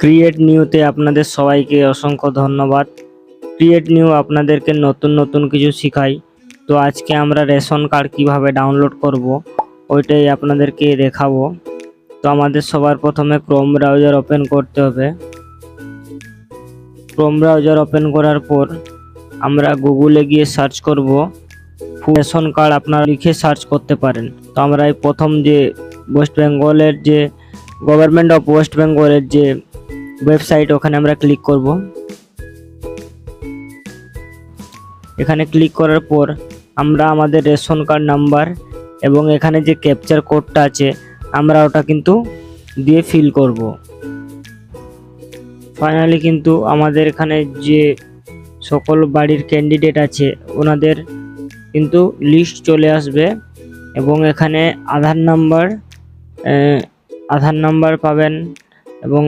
Create নিউতে আপনাদের সবাইকে অসংখ্য ধন্যবাদ। ক্রিয়েট নিউ আপনাদেরকে নতুন নতুন কিছু শেখায়। তো আজকে আমরা রেশন কার্ড কিভাবে ডাউনলোড করব ওইটাই আপনাদেরকে দেখাবো। তো আমাদের সবার প্রথমে ক্রোম ব্রাউজার ওপেন করতে হবে। ক্রোম ব্রাউজার ওপেন করার পর আমরা গুগলে গিয়ে সার্চ করব রেশন কার্ড। আপনারা লিখে সার্চ করতে পারেন। তো আমরা এই প্রথম যে ওয়েস্ট বেঙ্গলের যে গভর্নমেন্ট অফ ওয়েস্ট বেঙ্গলের যে ওয়েবসাইট, ওখানে আমরা ক্লিক করব। এখানে ক্লিক করার পর আমরা আমাদের রেশন কার্ড নাম্বার এবং এখানে যে ক্যাপচার কোডটা আছে আমরা ওটা কিন্তু দিয়ে ফিল করব। ফাইনালি কিন্তু আমাদের এখানে যে সকল বাড়ির ক্যান্ডিডেট আছে ওনাদের কিন্তু লিস্ট চলে আসবে এবং এখানে আধার নাম্বার পাবেন এবং